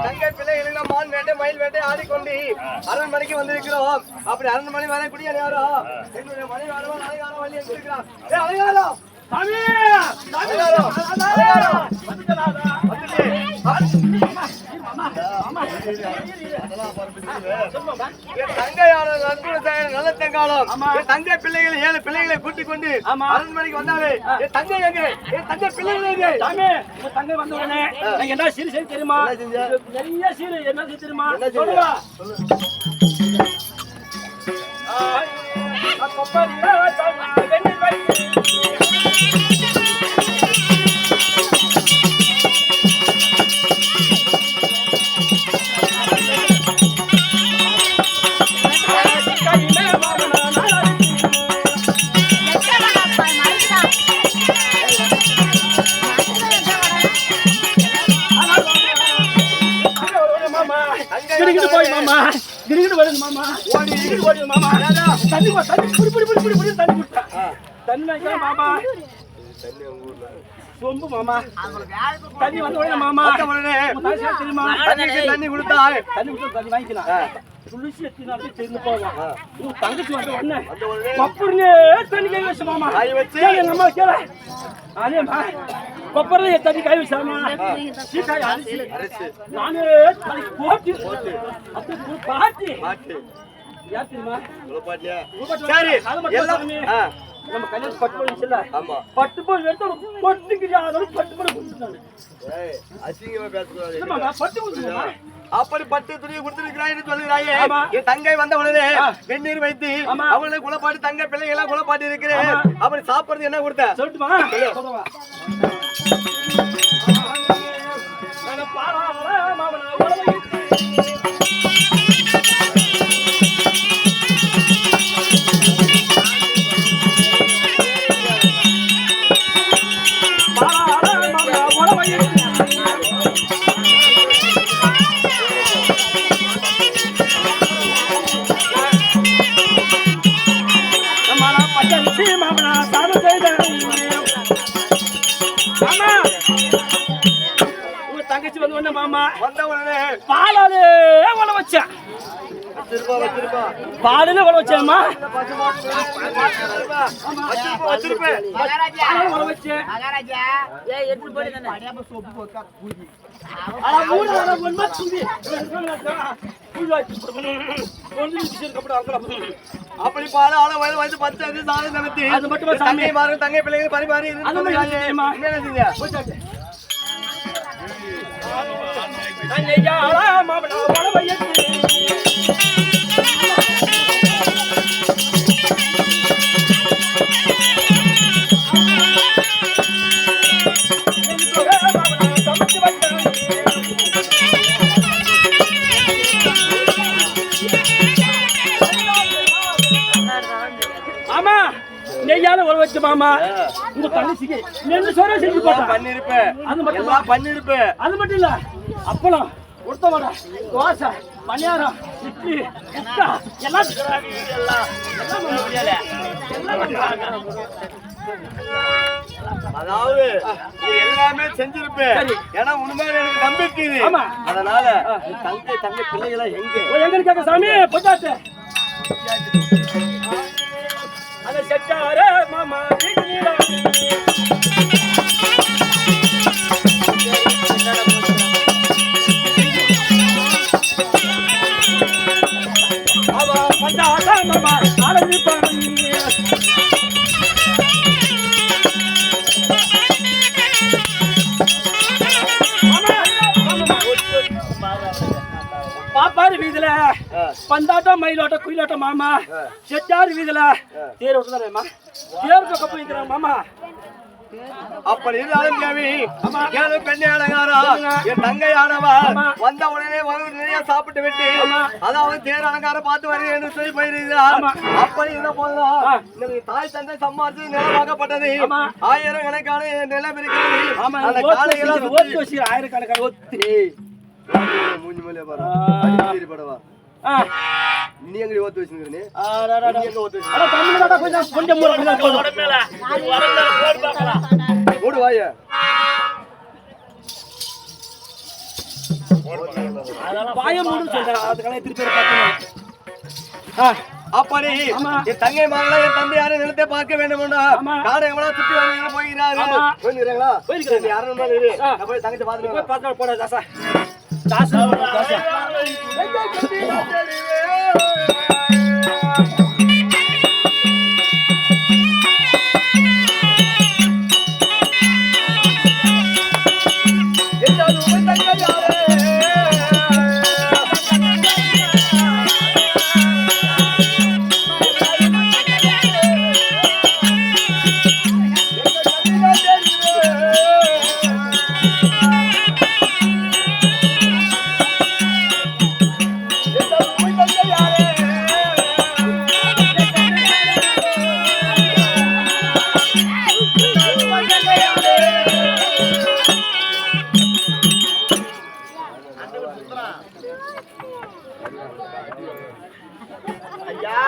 தங்கை பிள்ளைகள் மான் வேட்டை மயில் வேட்டை ஆடிக்கொண்டு அரண்மனைக்கு வந்திருக்கிறோம். அப்படி அரண்மனை வரக்கூடிய யாரும் என்னுடைய மனைவி வரவா நாளைக்கு வழி இருக்கிறான். நல்ல தங்காலம் தங்கை பிள்ளைகள் 7 பிள்ளைகளை கூட்டிக் கொண்டு அரண்மனைக்கு வந்தாலே தங்கை எங்க தங்கை பிள்ளைகள் எங்க தங்கை வந்த உடனே என்ன சீரு செய்ய தெரியுமா? நிறைய சீரு என்ன செய்ய தெரியுமா? சொல்லுங்க. சொம்பு மாமா தண்ணி வந்த உடனே மாமா தெரியுமா? தண்ணி கொடுத்தா தண்ணி கொடுத்து தண்ணி வாங்கிக்கலாம். துளசி எத்தினாலே தெரிந்து போவான். தங்கச்சி வந்த உடனே கொப்பர்னே தண்ணி கை வச்சு மாமா எங்க அம்மா கேள அதேமா கொப்பர்ல தண்ணி கை வச்சாமா சீக்காய் அரிசி நானே தண்ணி போட்டு அப்படி பாட்டி யார் தெரியுமா? சரி நம்ம கல்யாணம் பட்டு போய் இல்ல பட்டு போய் எடுத்து பொட்டுக்கிறியா பட்டு போய் கொடுத்துட்டாங்க. பட்டு கொடுத்துருமா? அப்படி பட்டு துணியை கொடுத்திருக்கிறாய் சொல்லுகிறாயே. என் தங்கை வந்த உடனே வெந்நீர் வைத்து அவங்களை குளப்பாட்டி தங்கை பிள்ளைகள் எல்லாம் குளப்பாட்டி இருக்கிறேன். அப்படி சாப்பிடுறது என்ன கொடுத்த சொல்லட்டுமா? தங்கச்சி வந்து உடனே மாமா வந்த உடனே பாலாலே உழ வச்சேன். பாலில உழ வச்சேம்மா அப்படி பால ஆள வயது வயது 10 அஞ்சு சாதம் நடத்தி அது மட்டும் தங்கை மாறு தங்கை பிள்ளைகள் பரிமாறி ஆமா நெய்யால உழ வச்ச மாமா உங்க தங்கச்சிக்கு நெல்லு சோறு செஞ்சு போட்டா பண்ணிருப்பேன். அது மட்டும் பண்ணிருப்பேன். அது மட்டும் இல்ல அப்பளம் உடுத்த வடை தோசை பணியாரம் இட்லி முட்டை எல்லாம் அதாவது எல்லாமே செஞ்சிருப்பேன். ஏன்னா உண்மையில எனக்கு நம்பிக்கை இது. அதனால தங்கை தங்கை பிள்ளைகளா எங்க இருக்காங்க சாமி பொட்டாட்டு அத செட்டாரே மாமா அவ பண்டாட்டா மாமா அழகு பண்ணி பாப்பாரு வீதியில பந்தாட்டம் மயிலாட்டம் குயிலாட்டம் மாமா செட்டாரு வீதியில தேர் விட்டுதானேம்மா தேர் பக்கம் போய்க்கிறாங்க மாமா அப்படி இருந்தாலும் கேவி கேளு பெண்ணே அழகாரா என் தங்கையானவா வந்த உடனே நிறைய சாப்பிட்டு விட்டு அதாவது தேர் அலங்காரம் பார்த்து வருகிறேன் என்று சொல்லி போயிருக்கிறார். அப்படி இருந்த போதுதான் இந்த தாய் தந்தை சம்பாதிச்சு நிலமாக்கப்பட்டது. ஆயிரக்கணக்கான நிலம் இருக்கிறது. அந்த காலையெல்லாம் ஆயிரக்கணக்கான ஒத்தி மூஞ்சி மேலே படவா நீ எங்க ஓத்து வச்சுக்கிறேன் மூடு வாய அப்படி என் தங்கை மகளை என் தம்பி யாரும் நிலத்தை பார்க்க வேண்டும் காடை எவ்வளவு சுற்றி வந்து போகிறாரு போயிருக்கீங்களா யாரும் போய் தங்கச்சி பார்த்து போட தாசா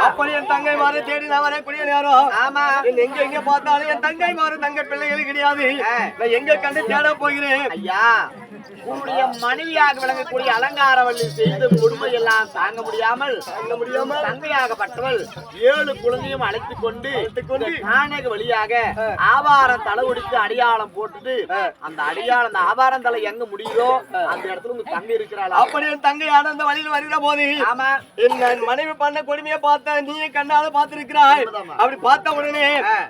அப்படி என் தங்கை மாறு தேடி நான் வரக்கூடிய நேரம் ஆமா எங்க எங்க பார்த்தாலும் என் தங்கை மாறு தங்க பிள்ளைகள் கிடையாது. நான் எங்க கண்டு தேட போகிறேன் ஐயா. உங்களுடைய மனைவியாக விளங்கக்கூடிய அலங்காரவள்ளி செய்த கொடுமை எல்லாம் தாங்க முடியாமல் தங்கையாகப்பட்டவள் 7 குழந்தையும் அழைத்துக் கொண்டு காணக வழியாக ஆவாரம் தலை ஒடித்து அடியாளம் போட்டுட்டு அந்த அடியாளம் அந்த ஆவாரம் தலை எங்க முடியுதோ அந்த இடத்துல உங்க தங்கை இருக்கிறாள். அப்படி என் தங்கை ஆனந்த வழியில் வருகிற போது ஆமா என் மனைவி பண்ண கொடுமையை பார்த்த நீ கண்ணால பார்த்திருக்கிறாய். அப்படி பார்த்த உடனே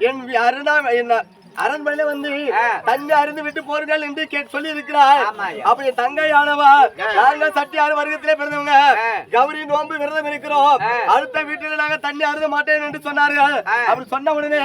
என் அருணா என்ன அரண்மனையில வந்து தண்ணி அருந்து விட்டு போறீர்கள் என்று சொல்லி இருக்கிறார். அப்படி தங்கையானவா நாங்கள் சட்டியாறு வர்க்கத்திலே பிறந்தவங்க கௌரி நோன்பு விரதம் இருக்கிறோம். அடுத்த வீட்டில நாங்க தண்ணி அருந்த மாட்டேன் என்று சொன்னார்கள். அப்படி சொன்ன உடனே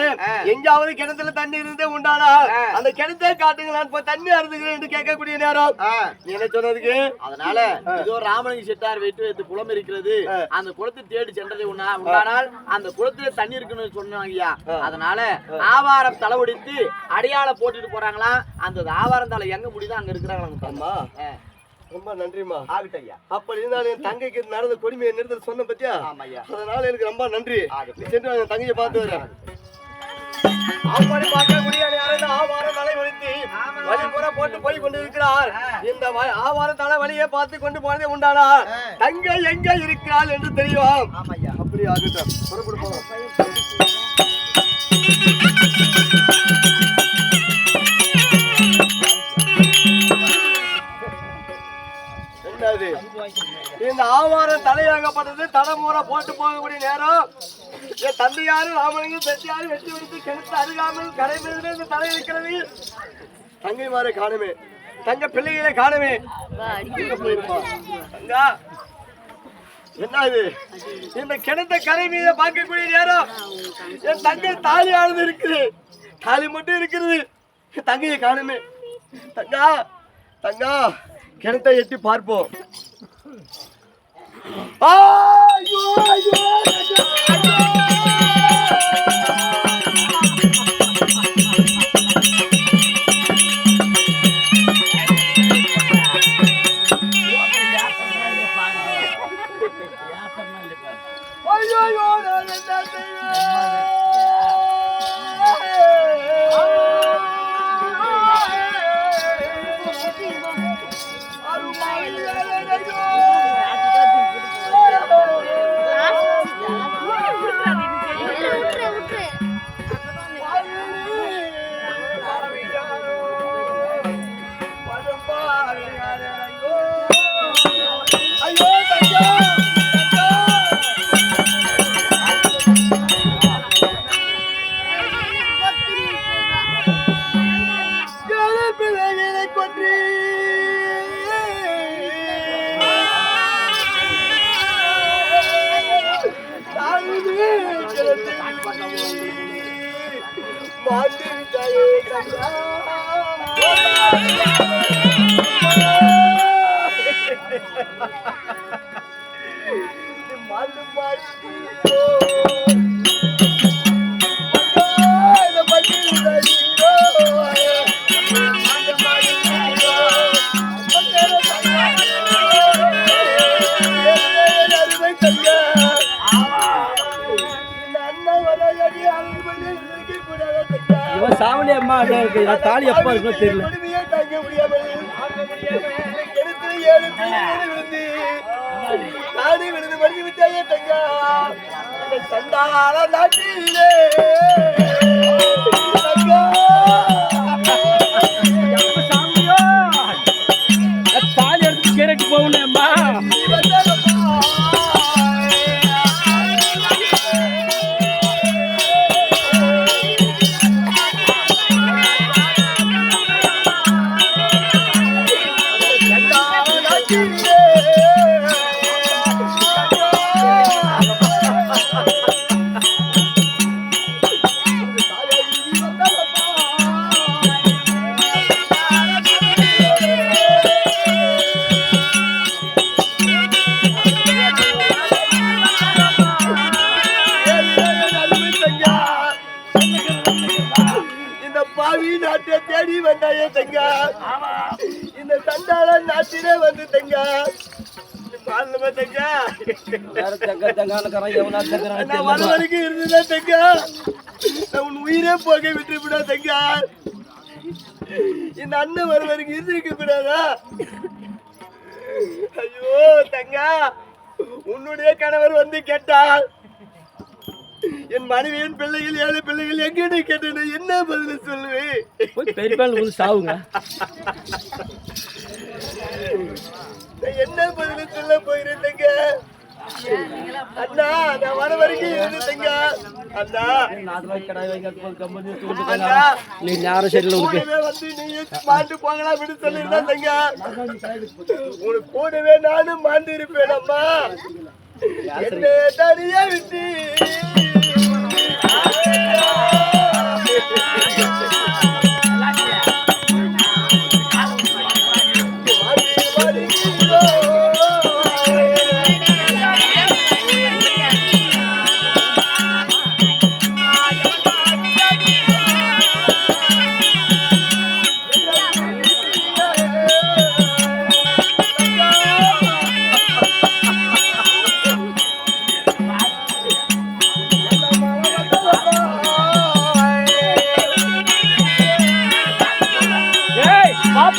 எங்காவது கிணத்துல தண்ணி இருந்தே உண்டானா அந்த கிணத்தை காட்டுங்க நான் இப்ப தண்ணி அருந்துகிறேன் என்று கேட்கக்கூடிய நேரம் நீ என்ன சொன்னதுக்கு அதனால இதோ ராமலிங்க செட்டார் வைத்து வைத்து குளம் இருக்கிறது அந்த குளத்தை தேடி சென்றதை உண்டானால் அந்த குளத்திலே தண்ணி இருக்குன்னு சொன்னாங்க. அதனால ஆவாரம் தலைவடித்து அடையாள போட்டுட்டு போறாங்களா அந்த ஆவாரம் தலை எங்க முடியுதோ அங்க இருக்கிறாங்களா. ரொம்ப நன்றிமா ஆகிட்டய்யா. அப்படி இருந்தாலும் என் தங்கைக்கு நடந்த கொடுமையை நிறுத்த சொன்ன பத்தியா அதனால எனக்கு ரொம்ப நன்றி. சென்று தங்கையை பார்த்து வரேன். அப்படி பார்க்கக்கூடிய ஆவாரம் தலை ஒழித்து வழிபுற போட்டு போய் கொண்டிருக்கிறார். இந்த ஆவாரம் தலை வழியை பார்த்து கொண்டு போனதே உண்டானா தங்கை எங்க இருக்கிறாள் என்று தெரியும். அப்படி ஆகட்டும் புறப்படுப்போம். இந்த ஆவாரம் தலையாகப்பட்டது தலைமுறை போட்டு போகக்கூடிய நேரம் என் தந்தையாரும் ராமலிங்கம் செட்டியாரும் வெட்டி வைத்து கிணத்து அருகாமல் கரை மீது இந்த தலை இருக்கிறது. தங்கைமாரை காணுமே தங்க பிள்ளைகளை காணுமே என்ன இது இந்த கிணத்த கரை மீது பார்க்கக்கூடிய நேரம் என் தங்கை தாலியானது இருக்குது. தாலி மட்டும் இருக்கிறது. தங்கையை காணுமே. தங்கா தங்கா கிணத்தை எட்டி பார்ப்போம். மாண்டு விட்டாயே தங்கா. மாண்டு மாட்டீரோ இதை பற்றி தரீரோ மாண்டு மாட்டீரோ அருமை தங்கா. இந்த அண்ணன் வரையடி அருள்மணி இருக்கக்கூடாது தங்கா. இவன் சாவணி அம்மா அண்ணா இருக்கு தாலி எப்பா இருக்குன்னு தெரியல. கொடுமையே தாங்க முடியாமல் கெடுத்து 7 பிள்ளைகள் விழுந்து நாடு விழுந்து மடிஞ்சு விட்டாயே தங்கா. அந்த சண்டாள நாட்டிலே தங்கா. சாமியோ தாலி எடுத்து கேரட்டு போகணும்மா. நீ வந்தாலப்பா. இந்த பாவி நாட்டை தேடி வந்தாயே தங்கா. இந்த சண்டாள நாட்டிலே வந்து தங்கா. பாருங்க தங்கா. நான் வர வரைக்கும் இருந்ததா தங்கா. நான் உன் உயிரே போக விட்டு விடா தங்கா. இந்த அண்ணன் வர வரைக்கும் இருந்திருக்க கூடாதா? ஐயோ தங்கா, உன்னுடைய கணவர் வந்து கேட்டால் என் மனைவியின் பிள்ளைகள் 7 பிள்ளைகள் எங்கிட்ட கேட்டேன், என்ன பதில் சொல்லுவேன்? பெரியப்பால் வந்து சாவுங்க. என்ன பதில் சொல்ல போயிருந்தேங்க அண்ணா. நான் வர வரைக்கும் இருந்துட்டேங்க அண்ணா. அண்ணா நீ ஞானம் சரியில்லை உனக்கு. கூடவே வந்து நீங்க மாண்டு போகலாம் அப்படின்னு சொல்லியிருந்தாங்க. உனக்கு கூடவே நானும் மாண்டு இருப்பேன் அம்மா. என்ன தனியா விட்டு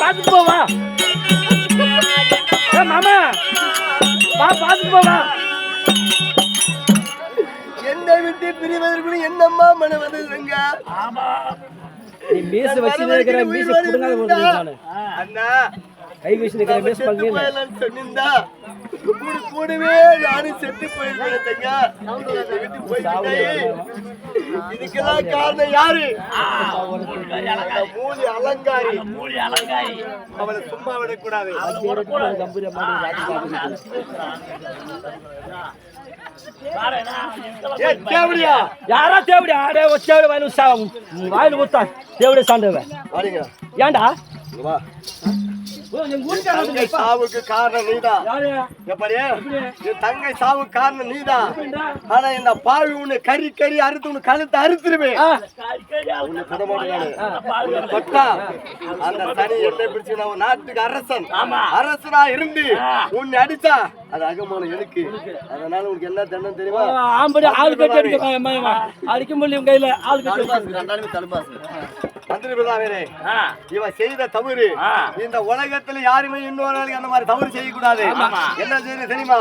பாத்துட்டு போவா மாமா, வா பாத்துட்டு போவா. என்னை விட்டு பிரிவதற்கு என்னம்மா மன வந்ததுங்க? நீ மீச வச்சு இருக்கிற மீச புடுங்காத போடுறானே அண்ணா. கை வீசி நிக்கிற மீச பங்க சொன்னா கூடவே நானும் செத்து போயிருக்கேன். இதுக்கெல்லாம் காரணம் யாரு? மூலி அலங்காரி. அவளை சும்மா விடக்கூடாது. தேவடியா யாரா தேவடி ஆடே வச்சாடு வாயில ஊத்தா தேவடி சாண்டவன் ஏன்டா தங்கை சாவுக்கு காரணம் நீதான். எப்படி என் தங்கை சாவுக்கு காரணம் நீதான். ஆனா இந்த பாவி உன்னை கறி கறி அறுத்து உனக்கு கழுத்தை அறுத்துருவேன். தொட்டா அந்த தனி எண்ணெய் பிடிச்சு நான் நாட்டுக்கு அரசன் அரசனா இருந்து உன்னை அடிச்சா அது அகமானம் எனக்கு. அதனால உனக்கு என்ன தண்டம் தெரியுமா? ஆம்படி ஆள் கட்டி அடிக்க அடிக்க முடியும் கையில ஆள் கட்டி மந்திரிபிரதாவே இவன் செய்த தவறு இந்த உலகத்துல யாருமே இன்னொரு அந்த மாதிரி தவறு செய்யக்கூடாது. என்ன செய்யணும் தெரியுமா?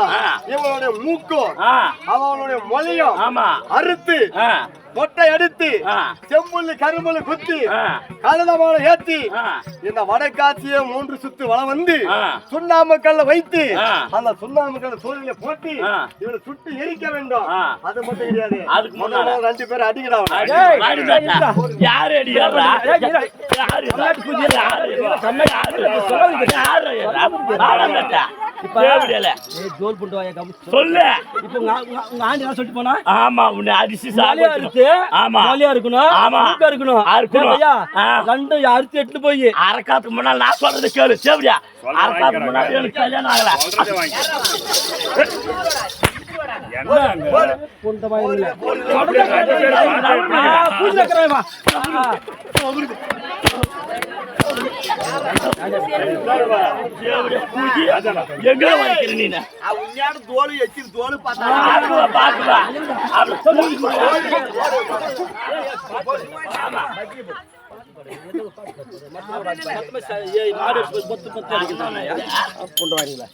இவனுடைய மூக்கும் அவனுடைய மொழியும் அறுத்து மொட்டை அடித்து செம்புள்ளி கரும்புள்ளி குத்தி கழுதமான ஏத்தி இந்த வடக்காட்சிய 3 சுத்து வளம் வந்து சுண்ணாம்புக்கல்ல வைத்து அந்த சுண்ணாம்புக்கல்ல சோழில போட்டு இவனை சுட்டு எரிக்க வேண்டும். அது மட்டும் கிடையாது, அதுக்கு முன்னாடி 2 பேர் அடிக்கிறான். யாரு அடிக்கிறா? யாரு இப்ப தேவடியல ஏய் ஜோல் பண்ணிட்டு வாயா கம்மு சொல்லு. இப்போ உங்க ஆண்டி என்ன சொல்லிட்டு போனா ஆமா உன்னை அடிச்சு சாலியா இருக்கு ஆமா ஜாலியா இருக்கணும் ஆமா. மூக்கா இருக்கணும் இருக்கணும். ஐயா ஆ. ரெண்டும் அறுத்து எடுத்து போய் அரக்காத்துக்கு முன்னாடி நான் சொல்றது கேளு தேவடியா. அரக்காத்துக்கு முன்னாடி எனக்கு கல்யாணம் ஆகல. கொண்ட வாயில பூஜை கரையமா எங்க வைக்கிற நீ உண்மையான தோல் எச்சி தோல் பார்த்தா பாக்குவா ஏய் மாடு பொத்து பொத்து அடிக்குதானே கொண்டு வாங்களா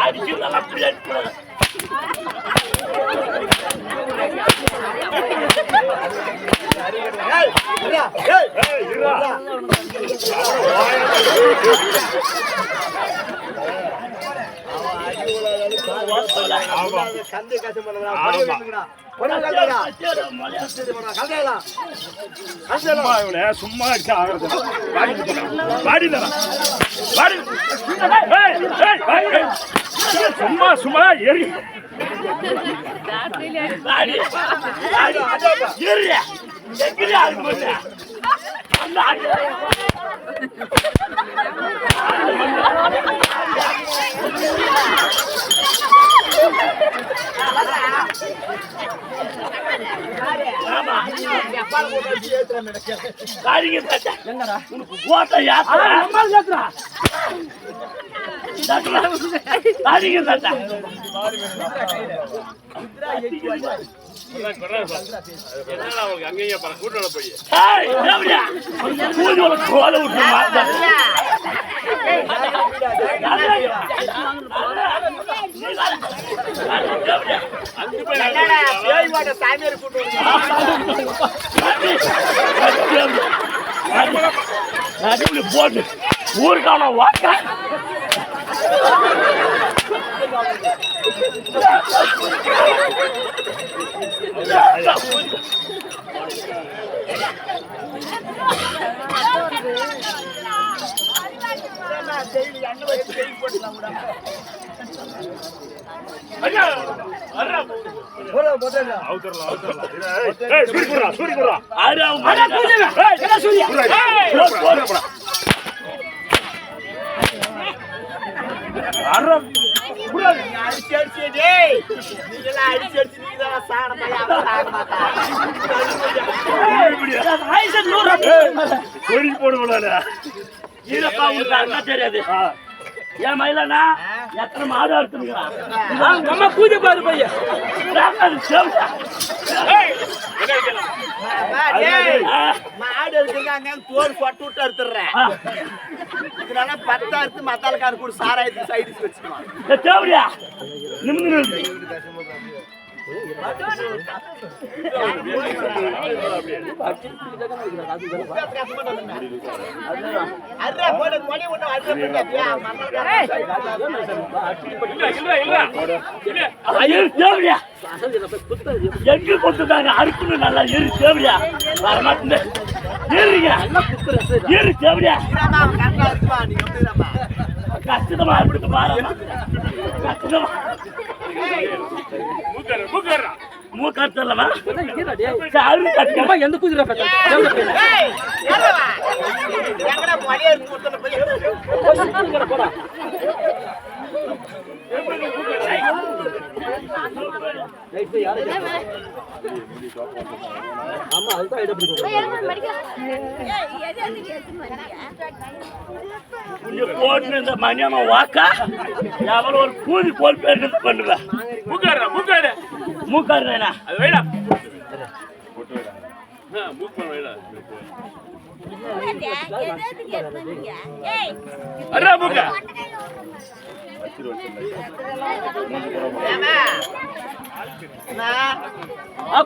அடிக்கிறதெல்லாம் அப்படி அடிக்கூடாது. கந்து காசு பண்ணுறா சும்மா சும்மா சும்மா ஏறி கோட்டை யாத்திரை அங்கேயே கூட்டோட போய் கோலை விட்டு மாத்த சாமியார் கூட்டு போட்டு ஊருக்கான வாக்க தெரியாது ஏன் மயிலண்ணா எத்தனை மாடு அறுத்துருக்கிறான் நம்ம பூஜை பாரு பையன் மாடு இருக்குங்க தோல் கொட்டு விட்டு அறுத்துறேன் இதனால 10 அறுத்து மத்தாலக்காரர் கூட சாராயத்துக்கு சைடிஸ் வச்சுக்கலாம் தேவடியா நிமிந்து எங்க கொடுத்துட்டாங்க அறுக்கணும் நல்லா ஏறி தேவடியா வர மாட்டேன் ஏறிங்க ஏறி தேவடியா கஷ்டமா இருக்கு பாருமா கஷ்டமா மூக்கல்லவா எந்த பூஜை ஆமா அதுதான் போட்டு இந்த மணியம்மா வாக்கா எவ்வளவு ஒரு கூதி போல் பேரு பண்ணுவேன் மூக்காடுறேனா அது வைடா மூக்கு வைடா அரா மூக்க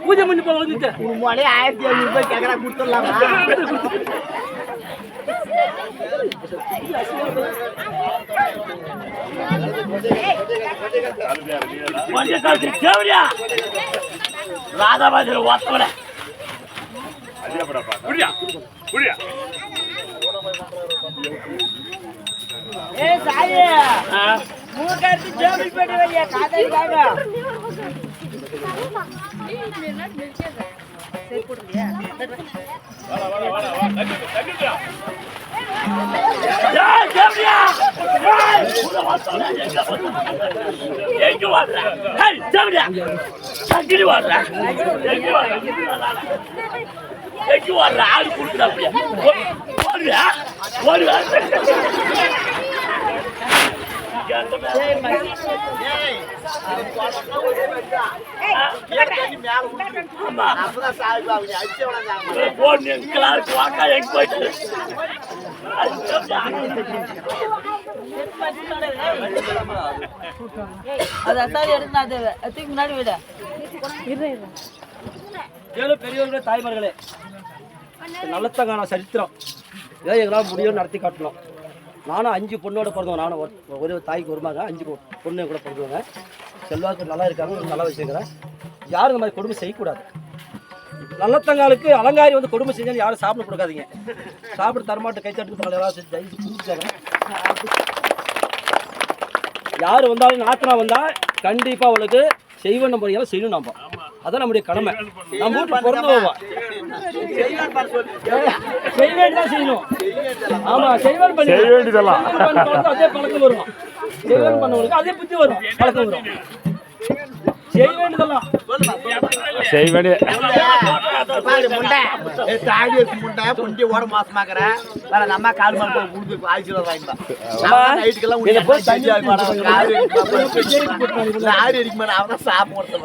பூஜை பண்ணி போல வந்துட்டு உன் 1500 ரூபாய் கேக்குறா கொடுத்துடலாமா ராதாபாதியில் ஓத்தவன புரியா புரியா ஏய் சாயே மூக்கர்த்தி ஜோபில் போட்டு வையா காதலிக்காக சரி போடுறியா எங்க வர்ற ஆடு கொடுக்குற அப்படியே ஓடுறியா ஓடுவா முன்னாடி விட பெரியவர்களே தாய்மார்களே நல்லத்தங்கான சரித்திரம் இதை எங்களால் முடியும் நடத்தி காட்டணும். நானும் 5 பொண்ணோட பிறந்தவங்க. நானும் ஒரு தாய்க்கு வருமாங்க 5 பொண்ணு கூட பிறந்தவங்க. செல்வாக்கு நல்லா இருக்காங்க, நல்லா வச்சுக்கிறேன். யாரும் இந்த மாதிரி கொடுமை செய்யக்கூடாது. நல்லத்தங்காலுக்கு அலங்காரி வந்து கொடுமை செஞ்சாலும் யாரும் சாப்பிட கொடுக்காதீங்க. சாப்பிட தரமாட்டு கை தட்டு யாராவது யார் வந்தாலும் நாத்தனா வந்தால் கண்டிப்பாக அவளுக்கு செய்வன முறையெல்லாம் செய்யணும். நம்ம அதான் நம்முடைய கடமை. நம்ம வீட்டுக்கு பிறந்து போவோம் செய்வேன் தான் செய்யணும். ஆமா செய்வேன் பண்ணி அதே பழக்கம் வரும். செய்வேன் பண்ணவங்களுக்கு அதே புத்தி வரும், பழக்கம் வரும். செய்ய வேண்டியதெல்லாம் நம்ம கால் மார்க் ஆயிடுச்சு சாப்பிட்டு